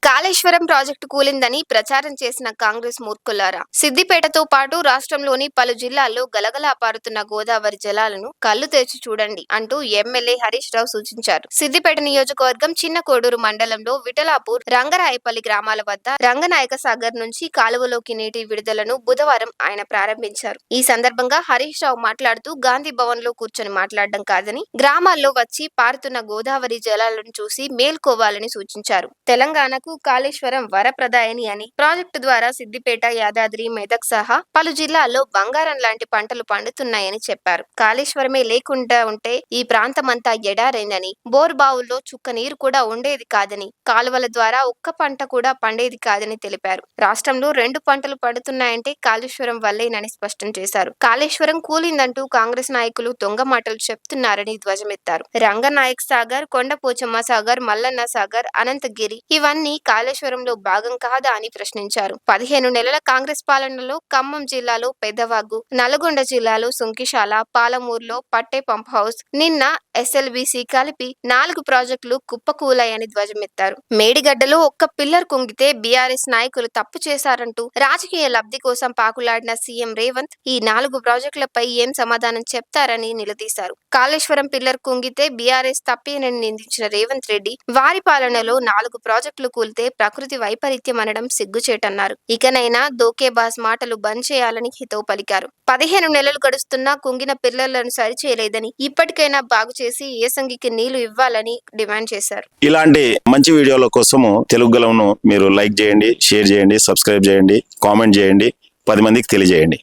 Kaleshwaram project కూలిందని ప్రచారం చేసిన కాంగ్రెస్ మూర్ఖులారా, సిద్దిపేటతో పాటు రాష్ట్రంలోని పలు జిల్లాల్లో గలగలా పారుతున్న గోదావరి జలాలను కళ్లు తెరిచి చూడండి అంటూ ఎమ్మెల్యే హరీష్ రావు సూచించారు. సిద్దిపేట నియోజకవర్గం చిన్న కోడూరు మండలంలో విఠలాపూర్, రంగరాయపల్లి గ్రామాల వద్ద రంగనాయక సాగర్ నుంచి కాలువలోకి నీటి విడుదలను బుధవారం ఆయన ప్రారంభించారు. ఈ సందర్భంగా హరీష్ రావు మాట్లాడుతూ గాంధీ భవన్ లో కూర్చొని మాట్లాడడం కాదని గ్రామాల్లో వచ్చి పారుతున్న గోదావరి జలాలను చూసి మేల్కోవాలని సూచించారు. తెలంగాణకు కాళేశ్వరం వరప్రదాయని అని, ప్రాజెక్టు ద్వారా సిద్దిపేట, యాదాద్రి, మెదక్ సహా పలు జిల్లాల్లో బంగారం లాంటి పంటలు పండుతున్నాయని చెప్పారు. కాళేశ్వరమే లేకుండా ఉంటే ఈ ప్రాంతమంతా ఎడారైందని, బోర్బావుల్లో చుక్క నీరు కూడా ఉండేది కాదని, కాలువల ద్వారా ఒక్క పంట కూడా పండేది కాదని తెలిపారు. రాష్ట్రంలో 2 పంటలు పండుతున్నాయంటే కాళేశ్వరం వల్లేనని స్పష్టం చేశారు. కాళేశ్వరం కూలిందంటూ కాంగ్రెస్ నాయకులు దొంగ మాటలు చెప్తున్నారని ధ్వజమెత్తారు. రంగనాయక్ సాగర్, కొండపోచమ్మ సాగర్, మల్లన్న సాగర్, అనంతగిరి ఇవన్నీ కాళేశ్వరంలో భాగం కాదా అని ప్రశ్నించారు. 15 నెలల కాంగ్రెస్ పాలనలో ఖమ్మం జిల్లాలో పెద్దవాగు, నల్గొండ జిల్లాలో సుంకిశాల, పాలమూరులో పట్టే పంప్ హౌస్, నిన్న ఎస్ఎల్బీసీ కలిపి 4 ప్రాజెక్టులు కుప్పకూలాయని ధ్వజమెత్తారు. మేడిగడ్డలో ఒక్క పిల్లర్ కుంగితే బీఆర్ఎస్ నాయకులు తప్పు చేశారంటూ రాజకీయ లబ్ధి కోసం పాకులాడిన సీఎం రేవంత్ ఈ 4 ప్రాజెక్టులపై ఏం సమాధానం చెప్తారని నిలదీశారు. కాళేశ్వరం పిల్లర్ కుంగితే బీఆర్ఎస్ తప్పేనని నిందించిన రేవంత్ రెడ్డి వారి పాలనలో 4 ప్రాజెక్టులు కూలితే ప్రకృతి వైపరీత్యం అనడం సిగ్గుచేటన్నారు. ఇకనైనా దోకేబాజ్ మాటలు బంద్ చేయాలని హితవు పలికారు. 15 నెలలు గడుస్తున్నా కుంగిన పిల్లర్లను సరిచేయలేదని, ఇప్పటికైనా బాగు చేసి ఏసంగికి నీళ్లు ఇవ్వాలని డిమాండ్ చేశారు. ఇలాంటి మంచి వీడియోల కోసము తెలుగు గలంను మీరు లైక్ చేయండి, షేర్ చేయండి, సబ్స్క్రైబ్ చేయండి, కామెంట్ చేయండి, 10 మందికి తెలియజేయండి.